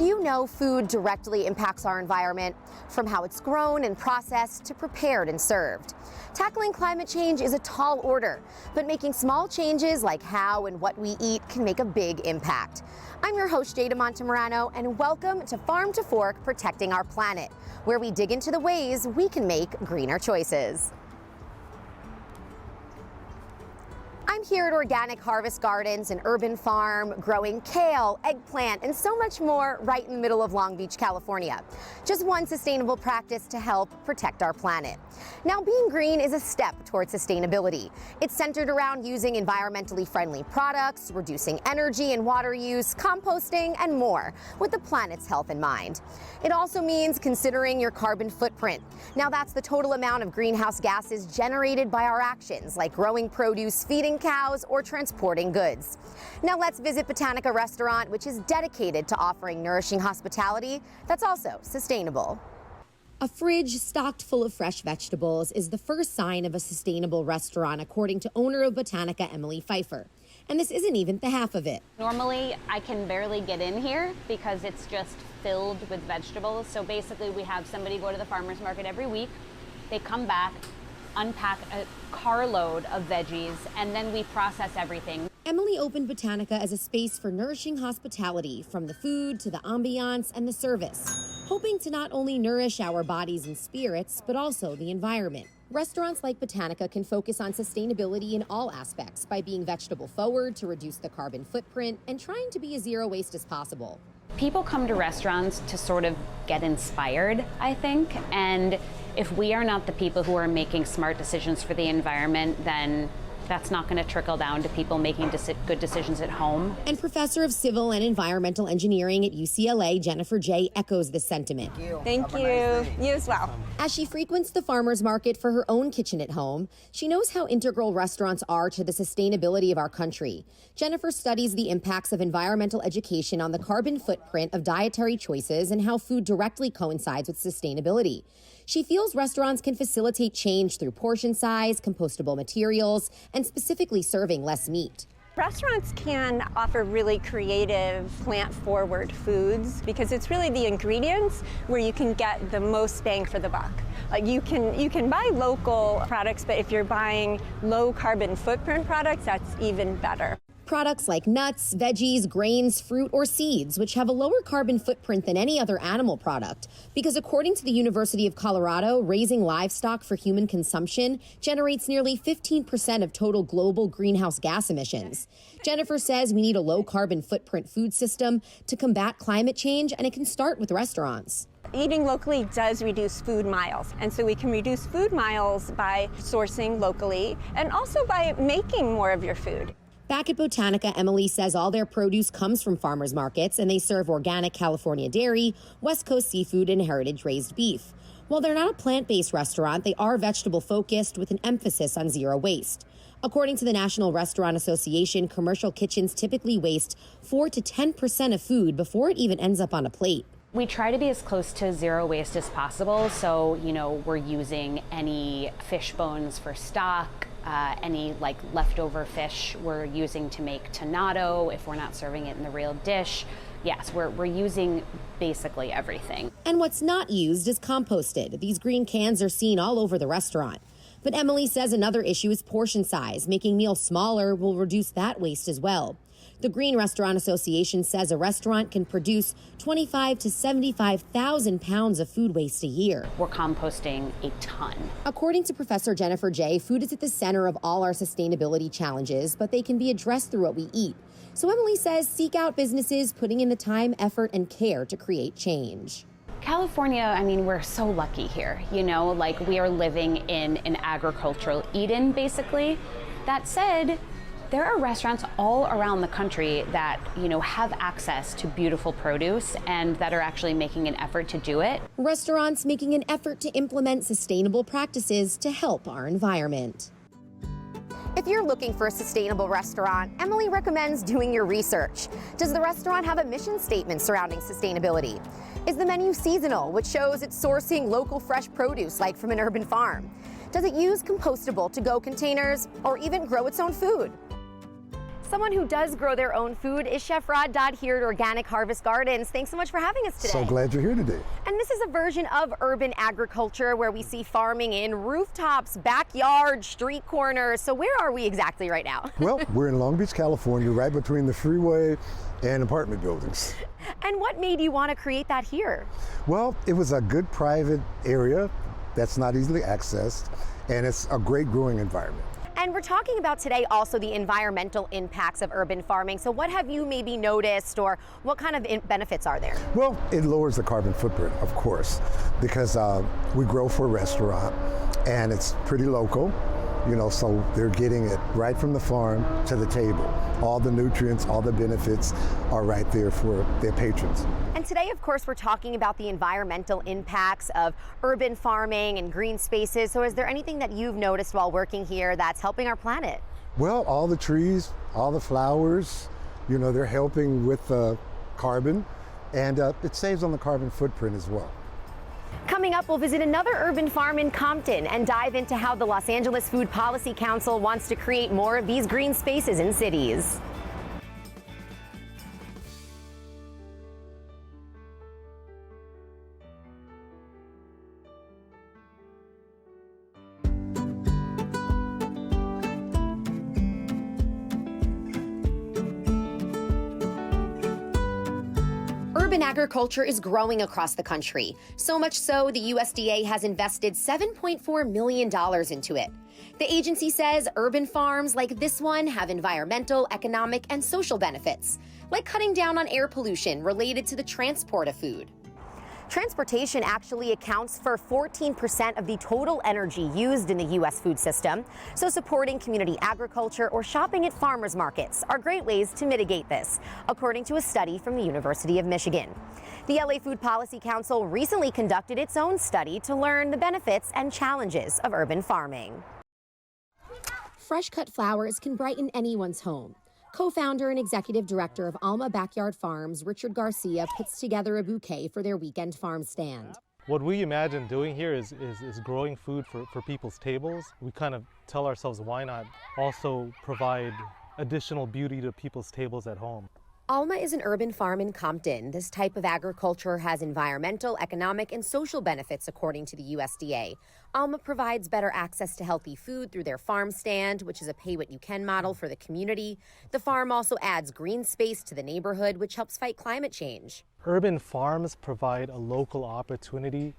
you know food directly impacts our environment, from how it's grown and processed to prepared and served? Tackling climate change is a tall order, but making small changes like how and what we eat can make a big impact. I'm your host, Jada Montemarano, and welcome to Farm to Fork, Protecting Our Planet, where we dig into the ways we can make greener choices. I'm here at Organic Harvest Gardens, an urban farm growing kale, eggplant, and so much more right in the middle of Long Beach, California. Just one sustainable practice to help protect our planet. Now, being green is a step towards sustainability. It's centered around using environmentally friendly products, reducing energy and water use, composting, and more, with the planet's health in mind. It also means considering your carbon footprint. Now, that's the total amount of greenhouse gases generated by our actions, like growing produce, feeding cows, or transporting goods. Now let's visit Botanica Restaurant, which is dedicated to offering nourishing hospitality that's also sustainable. A fridge stocked full of fresh vegetables is the first sign of a sustainable restaurant, according to owner of Botanica, Emily Pfeiffer. And this isn't even the half of it. Normally, I can barely get in here because it's just filled with vegetables. So basically, we have somebody go to the farmer's market every week. They come back, unpack a carload of veggies, and then we process everything. Emily opened Botanica as a space for nourishing hospitality, from the food to the ambiance and the service, hoping to not only nourish our bodies and spirits, but also the environment. Restaurants like Botanica can focus on sustainability in all aspects by being vegetable forward to reduce the carbon footprint and trying to be as zero waste as possible. People come to restaurants to sort of get inspired, I think, and if we are not the people who are making smart decisions for the environment, then that's not going to trickle down to people making good decisions at home. And Professor of Civil and Environmental Engineering at UCLA, Jennifer J. echoes this sentiment. Thank you. You as well. As she frequents the farmer's market for her own kitchen at home, she knows how integral restaurants are to the sustainability of our country. Jennifer studies the impacts of environmental education on the carbon footprint of dietary choices and how food directly coincides with sustainability. She feels restaurants can facilitate change through portion size, compostable materials, and specifically serving less meat. Restaurants can offer really creative, plant-forward foods because it's really the ingredients where you can get the most bang for the buck. You can buy local products, but if you're buying low carbon footprint products, that's even better. Products like nuts, veggies, grains, fruit, or seeds, which have a lower carbon footprint than any other animal product. Because according to the University of Colorado, raising livestock for human consumption generates nearly 15% of total global greenhouse gas emissions. Jennifer says we need a low carbon footprint food system to combat climate change, and it can start with restaurants. Eating locally does reduce food miles, and so we can reduce food miles by sourcing locally and also by making more of your food. Back at Botanica, Emily says all their produce comes from farmers markets, and they serve organic California dairy, West Coast seafood, and heritage-raised beef. While they're not a plant-based restaurant, they are vegetable-focused with an emphasis on zero waste. According to the National Restaurant Association, commercial kitchens typically waste 4 to 10% of food before it even ends up on a plate. We try to be as close to zero waste as possible. So, we're using any fish bones for stock, any leftover fish we're using to make tonado if we're not serving it in the real dish. Yes, we're using basically everything. And what's not used is composted. These green cans are seen all over the restaurant. But Emily says another issue is portion size. Making meals smaller will reduce that waste as well. The Green Restaurant Association says a restaurant can produce 25 to 75,000 pounds of food waste a year. We're composting a ton. According to Professor Jennifer J., food is at the center of all our sustainability challenges, but they can be addressed through what we eat. So Emily says seek out businesses putting in the time, effort, and care to create change. California, we're so lucky here, we are living in an agricultural Eden, basically. That said, there are restaurants all around the country that, have access to beautiful produce and that are actually making an effort to do it. Restaurants making an effort to implement sustainable practices to help our environment. If you're looking for a sustainable restaurant, Emily recommends doing your research. Does the restaurant have a mission statement surrounding sustainability? Is the menu seasonal, which shows it's sourcing local fresh produce like from an urban farm? Does it use compostable to-go containers or even grow its own food? Someone who does grow their own food is Chef Rod Dodd here at Organic Harvest Gardens. Thanks so much for having us today. So glad you're here today. And this is a version of urban agriculture where we see farming in rooftops, backyards, street corners. So where are we exactly right now? Well, we're in Long Beach, California, right between the freeway and apartment buildings. And what made you want to create that here? Well, it was a good private area that's not easily accessed, and it's a great growing environment. And we're talking about today also the environmental impacts of urban farming. So what have you maybe noticed, or what kind of benefits are there? Well, it lowers the carbon footprint, of course, because we grow for a restaurant and it's pretty local, you know, so they're getting it right from the farm to the table. All the nutrients, all the benefits are right there for their patrons. And today, of course, we're talking about the environmental impacts of urban farming and green spaces. So is there anything that you've noticed while working here that's helping our planet? Well, all the trees, all the flowers, you know, they're helping with carbon, and it saves on the carbon footprint as well. Coming up, we'll visit another urban farm in Compton and dive into how the Los Angeles Food Policy Council wants to create more of these green spaces in cities. Urban agriculture is growing across the country, so much so the USDA has invested $7.4 million into it. The agency says urban farms like this one have environmental, economic, and social benefits, like cutting down on air pollution related to the transport of food. Transportation actually accounts for 14% of the total energy used in the U.S. food system, so supporting community agriculture or shopping at farmers markets are great ways to mitigate this, according to a study from the University of Michigan. The LA Food Policy Council recently conducted its own study to learn the benefits and challenges of urban farming. Fresh cut flowers can brighten anyone's home. Co-founder and executive director of Alma Backyard Farms, Richard Garcia, puts together a bouquet for their weekend farm stand. What we imagine doing here is growing food for people's tables. We kind of tell ourselves, why not also provide additional beauty to people's tables at home? Alma is an urban farm in Compton. This type of agriculture has environmental, economic, and social benefits, according to the USDA. Alma provides better access to healthy food through their farm stand, which is a pay-what-you-can model for the community. The farm also adds green space to the neighborhood, which helps fight climate change. Urban farms provide a local opportunity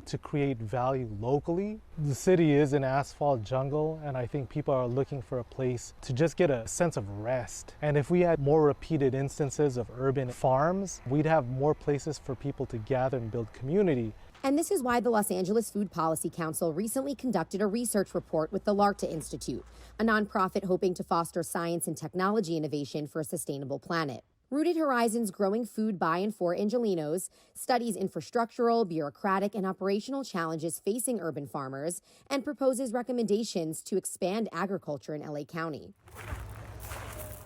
to create value locally. The city is an asphalt jungle, and I think people are looking for a place to just get a sense of rest. And if we had more repeated instances of urban farms, we'd have more places for people to gather and build community. And this is why the Los Angeles Food Policy Council recently conducted a research report with the Larta Institute, a nonprofit hoping to foster science and technology innovation for a sustainable planet. Rooted Horizons Growing Food by and for Angelenos studies infrastructural, bureaucratic, and operational challenges facing urban farmers and proposes recommendations to expand agriculture in LA County.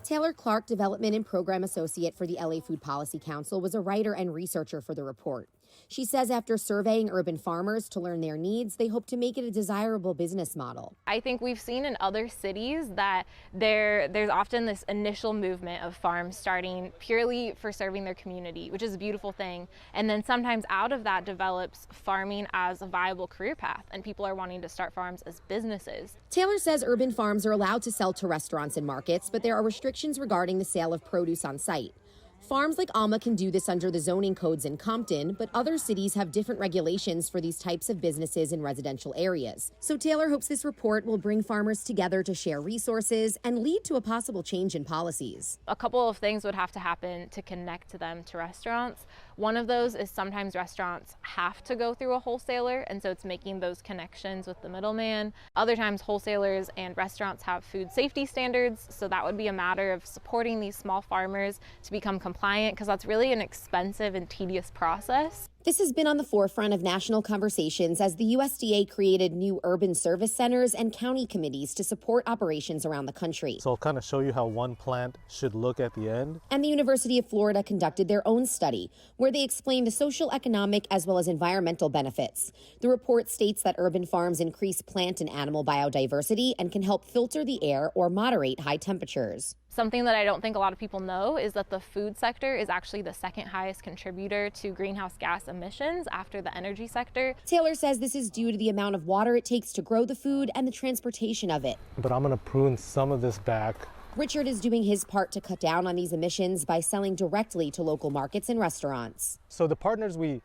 Taylor Clark, Development and Program Associate for the LA Food Policy Council, was a writer and researcher for the report. She says after surveying urban farmers to learn their needs, they hope to make it a desirable business model. I think we've seen in other cities that there's often this initial movement of farms starting purely for serving their community, which is a beautiful thing. And then sometimes out of that develops farming as a viable career path, and people are wanting to start farms as businesses. Taylor says urban farms are allowed to sell to restaurants and markets, but there are restrictions regarding the sale of produce on site. Farms like Alma can do this under the zoning codes in Compton, but other cities have different regulations for these types of businesses in residential areas. So Taylor hopes this report will bring farmers together to share resources and lead to a possible change in policies. A couple of things would have to happen to connect them to restaurants. One of those is sometimes restaurants have to go through a wholesaler, and so it's making those connections with the middleman. Other times wholesalers and restaurants have food safety standards, so that would be a matter of supporting these small farmers to become compliant, because that's really an expensive and tedious process. This has been on the forefront of national conversations as the USDA created new urban service centers and county committees to support operations around the country. So I'll kind of show you how one plant should look at the end. And the University of Florida conducted their own study where they explained the social, economic, as well as environmental benefits. The report states that urban farms increase plant and animal biodiversity and can help filter the air or moderate high temperatures. Something that I don't think a lot of people know is that the food sector is actually the second highest contributor to greenhouse gas emissions after the energy sector. Taylor says this is due to the amount of water it takes to grow the food and the transportation of it. But I'm going to prune some of this back. Richard is doing his part to cut down on these emissions by selling directly to local markets and restaurants. So the partners we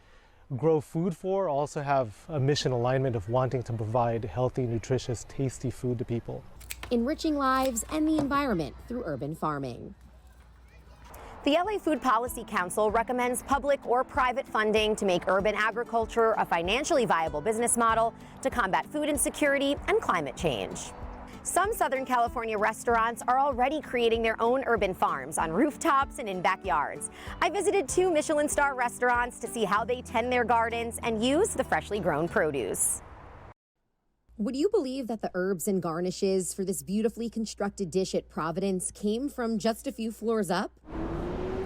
grow food for also have a mission alignment of wanting to provide healthy, nutritious, tasty food to people. Enriching lives and the environment through urban farming. The LA Food Policy Council recommends public or private funding to make urban agriculture a financially viable business model to combat food insecurity and climate change. Some Southern California restaurants are already creating their own urban farms on rooftops and in backyards. I visited 2 Michelin-star restaurants to see how they tend their gardens and use the freshly grown produce. Would you believe that the herbs and garnishes for this beautifully constructed dish at Providence came from just a few floors up?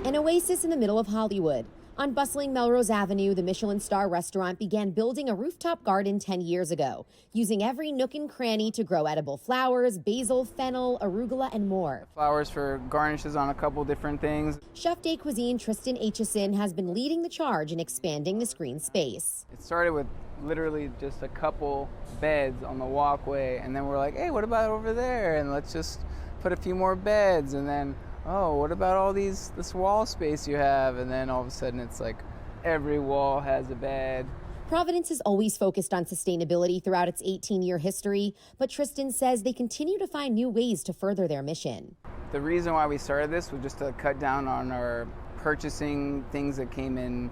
An oasis in the middle of Hollywood. On bustling Melrose Avenue, the Michelin-star restaurant began building a rooftop garden 10 years ago, using every nook and cranny to grow edible flowers, basil, fennel, arugula, and more. Flowers for garnishes on a couple different things. Chef de cuisine Tristan Aitchison has been leading the charge in expanding the screen space. It started with literally just a couple beds on the walkway, and then we're like, hey, what about over there? And let's just put a few more beds, and then oh, what about all this wall space you have? And then all of a sudden it's like every wall has a bed. Providence has always focused on sustainability throughout its 18-year history, but Tristan says they continue to find new ways to further their mission. The reason why we started this was just to cut down on our purchasing things that came in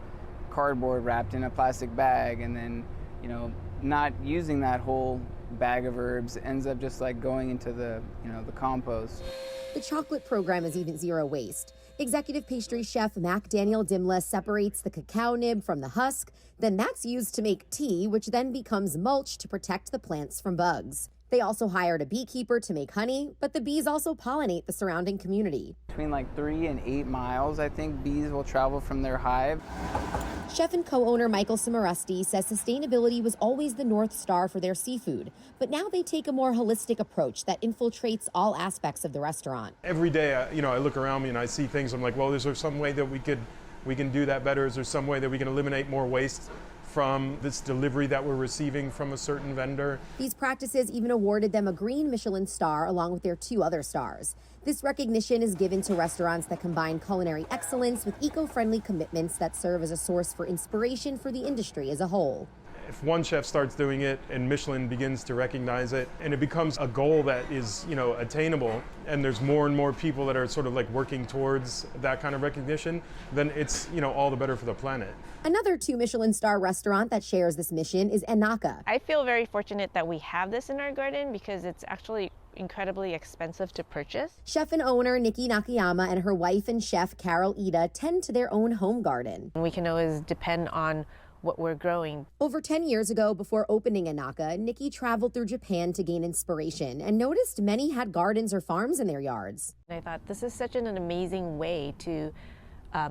cardboard wrapped in a plastic bag, and then, you know, not using that whole bag of herbs ends up just like going into the compost. The chocolate program is even zero waste. Executive pastry chef Mac Daniel Dimla separates the cacao nib from the husk, then that's used to make tea, which then becomes mulch to protect the plants from bugs. They also hired a beekeeper to make honey, but the bees also pollinate the surrounding community. Between like 3 and 8 miles, I think bees will travel from their hive. Chef and co-owner Michael Cimarusti says sustainability was always the North Star for their seafood, but now they take a more holistic approach that infiltrates all aspects of the restaurant. Every day, I look around me and I see things. I'm like, well, is there some way that we can do that better? Is there some way that we can eliminate more waste from this delivery that we're receiving from a certain vendor? These practices even awarded them a green Michelin star along with their 2 other stars. This recognition is given to restaurants that combine culinary excellence with eco-friendly commitments that serve as a source for inspiration for the industry as a whole. If one chef starts doing it and Michelin begins to recognize it, and it becomes a goal that is, attainable, and there's more and more people that are sort of like working towards that kind of recognition, then it's, all the better for the planet. Another 2 Michelin star restaurant that shares this mission is Enaka. I feel very fortunate that we have this in our garden because it's actually incredibly expensive to purchase. Chef and owner Nikki Nakayama and her wife and chef Carol Ida tend to their own home garden. We can always depend on what we're growing. Over 10 years ago, before opening Enaka, Nikki traveled through Japan to gain inspiration and noticed many had gardens or farms in their yards. And I thought this is such an amazing way to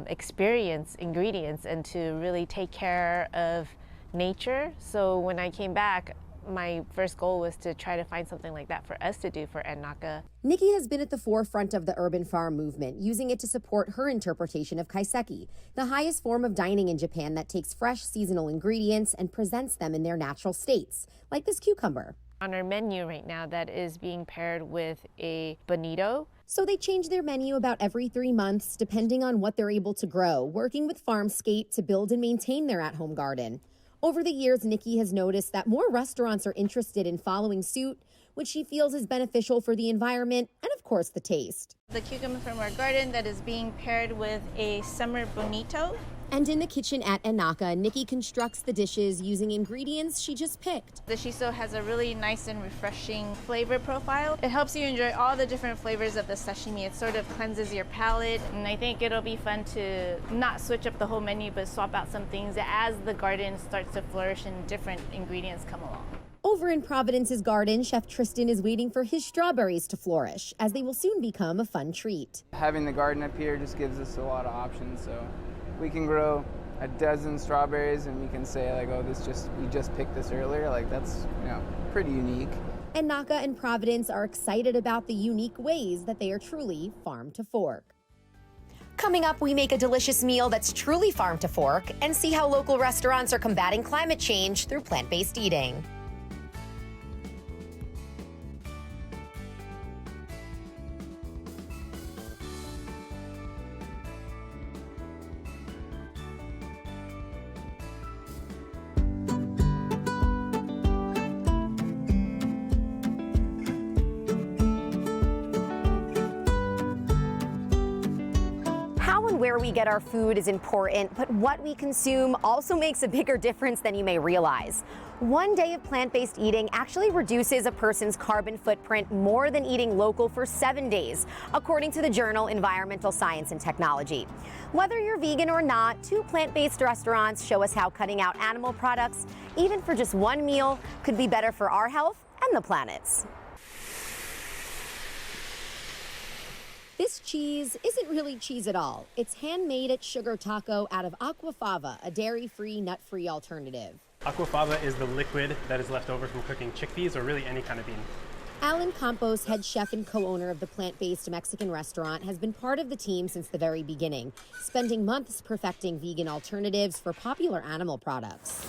experience ingredients and to really take care of nature. So when I came back, my first goal was to try to find something like that for us to do for Enaka. Nikki has been at the forefront of the urban farm movement, using it to support her interpretation of kaiseki, the highest form of dining in Japan that takes fresh seasonal ingredients and presents them in their natural states, like this cucumber. On our menu right now, that is being paired with a bonito. So they change their menu about every 3 months, depending on what they're able to grow, working with Farmscape to build and maintain their at-home garden. Over the years, Nikki has noticed that more restaurants are interested in following suit, which she feels is beneficial for the environment and, of course, the taste. The cucumber from our garden that is being paired with a summer bonito. And in the kitchen at Enaka, Nikki constructs the dishes using ingredients she just picked. The shiso has a really nice and refreshing flavor profile. It helps you enjoy all the different flavors of the sashimi. It sort of cleanses your palate, and I think it'll be fun to not switch up the whole menu, but swap out some things as the garden starts to flourish and different ingredients come along. Over in Providence's garden, Chef Tristan is waiting for his strawberries to flourish, as they will soon become a fun treat. Having the garden up here just gives us a lot of options, so we can grow a dozen strawberries and we can say like, oh, we just picked this earlier. Like that's, pretty unique. And Naka and Providence are excited about the unique ways that they are truly farm to fork. Coming up, we make a delicious meal that's truly farm to fork and see how local restaurants are combating climate change through plant-based eating. Where we get our food is important, but what we consume also makes a bigger difference than you may realize. One day of plant-based eating actually reduces a person's carbon footprint more than eating local for 7 days, according to the journal Environmental Science and Technology. Whether you're vegan or not, 2 plant-based restaurants show us how cutting out animal products, even for just one meal, could be better for our health and the planet's. This cheese isn't really cheese at all. It's handmade at Sugar Taco out of aquafaba, a dairy-free, nut-free alternative. Aquafaba is the liquid that is left over from cooking chickpeas or really any kind of bean. Alan Campos, head chef and co-owner of the plant-based Mexican restaurant, has been part of the team since the very beginning, spending months perfecting vegan alternatives for popular animal products.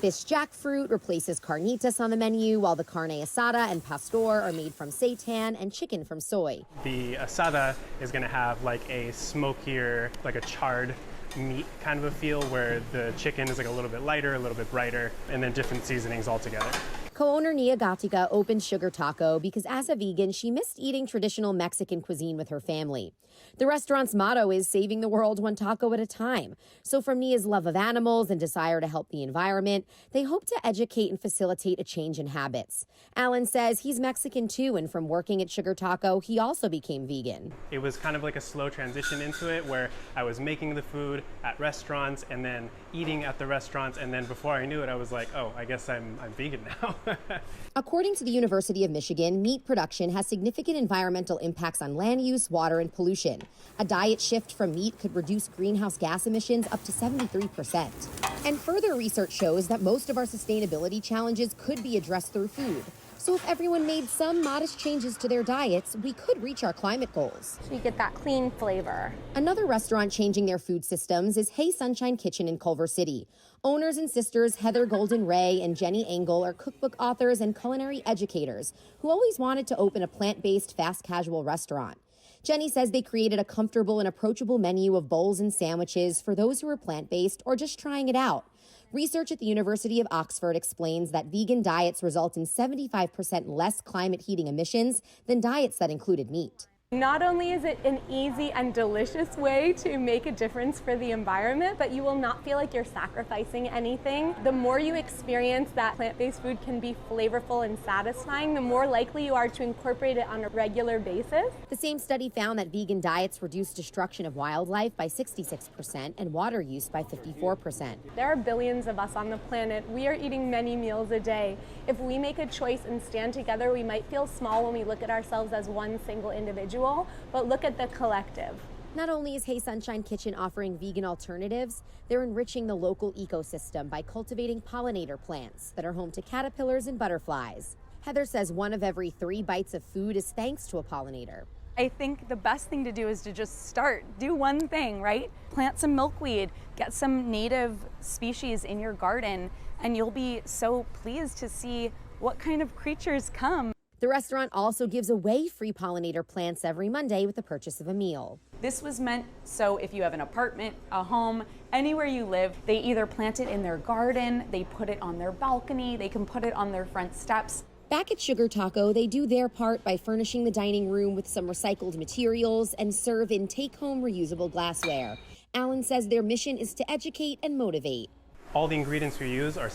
Fish jackfruit replaces carnitas on the menu, while the carne asada and pastor are made from seitan and chicken from soy. The asada is going to have like a smokier, like a charred meat kind of a feel, where the chicken is like a little bit lighter, a little bit brighter, and then different seasonings altogether. Co-owner Nia Gatica opened Sugar Taco because as a vegan, she missed eating traditional Mexican cuisine with her family. The restaurant's motto is saving the world one taco at a time. So from Nia's love of animals and desire to help the environment, they hope to educate and facilitate a change in habits. Alan says he's Mexican too, and from working at Sugar Taco, he also became vegan. It was kind of like a slow transition into it, where I was making the food at restaurants and then eating at the restaurants, and then before I knew it, I was like, oh, I guess I'm vegan now. According to the University of Michigan, meat production has significant environmental impacts on land use, water, and pollution. A diet shift from meat could reduce greenhouse gas emissions up to 73%. And further research shows that most of our sustainability challenges could be addressed through food. So if everyone made some modest changes to their diets, we could reach our climate goals. So you get that clean flavor. Another restaurant changing their food systems is Hey Sunshine Kitchen in Culver City. Owners and sisters Heather Golden Ray and Jenny Engel are cookbook authors and culinary educators who always wanted to open a plant-based fast casual restaurant. Jenny says they created a comfortable and approachable menu of bowls and sandwiches for those who are plant-based or just trying it out. Research at the University of Oxford explains that vegan diets result in 75% less climate heating emissions than diets that included meat. Not only is it an easy and delicious way to make a difference for the environment, but you will not feel like you're sacrificing anything. The more you experience that plant-based food can be flavorful and satisfying, the more likely you are to incorporate it on a regular basis. The same study found that vegan diets reduce destruction of wildlife by 66% and water use by 54%. There are billions of us on the planet. We are eating many meals a day. If we make a choice and stand together, we might feel small when we look at ourselves as one single individual. But look at the collective. Not only is Hey Sunshine Kitchen offering vegan alternatives, they're enriching the local ecosystem by cultivating pollinator plants that are home to caterpillars and butterflies. Heather says 1 of every 3 bites of food is thanks to a pollinator. I think the best thing to do is to just start. Do one thing, right? Plant some milkweed, get some native species in your garden, and you'll be so pleased to see what kind of creatures come. The restaurant also gives away free pollinator plants every Monday with the purchase of a meal. This was meant so if you have an apartment, a home, anywhere you live, they either plant it in their garden, they put it on their balcony, they can put it on their front steps. Back at Sugar Taco, they do their part by furnishing the dining room with some recycled materials and serve in take-home reusable glassware. Alan says their mission is to educate and motivate. All the ingredients we use are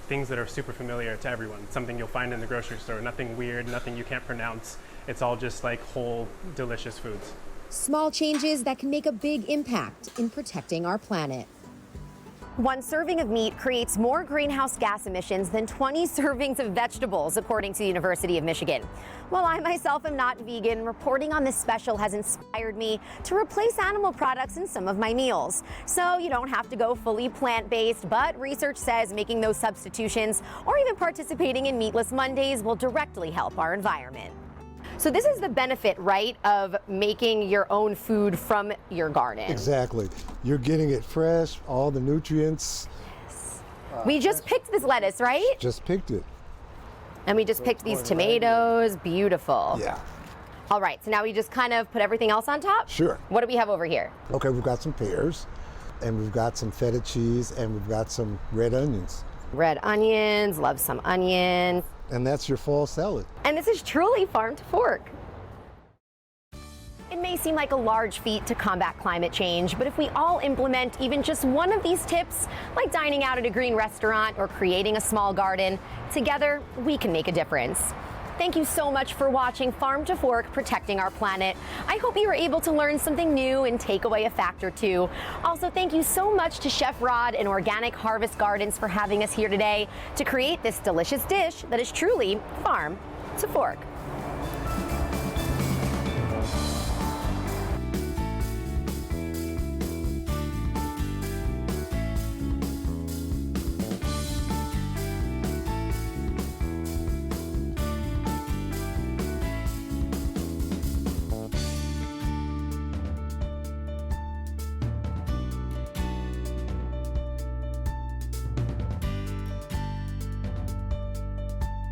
things that are super familiar to everyone, something you'll find in the grocery store, nothing weird, nothing you can't pronounce. It's all just like whole, delicious foods. Small changes that can make a big impact in protecting our planet. One serving of meat creates more greenhouse gas emissions than 20 servings of vegetables, according to the University of Michigan. While I myself am not vegan, reporting on this special has inspired me to replace animal products in some of my meals. So you don't have to go fully plant-based, but research says making those substitutions or even participating in Meatless Mondays will directly help our environment. So this is the benefit, right, of making your own food from your garden. Exactly. You're getting it fresh, all the nutrients. Yes. We just picked this lettuce, right? Just picked it. And we just picked these tomatoes. Beautiful. Yeah. All right, so now we just kind of put everything else on top? Sure. What do we have over here? Okay, we've got some pears, and we've got some feta cheese, and we've got some red onions. Red onions, love some onions. And that's your fall salad. And this is truly farm to fork. It may seem like a large feat to combat climate change, but if we all implement even just one of these tips, like dining out at a green restaurant or creating a small garden, together we can make a difference. Thank you so much for watching Farm to Fork, Protecting Our Planet. I hope you were able to learn something new and take away a fact or two. Also, thank you so much to Chef Rod and Organic Harvest Gardens for having us here today to create this delicious dish that is truly farm to fork.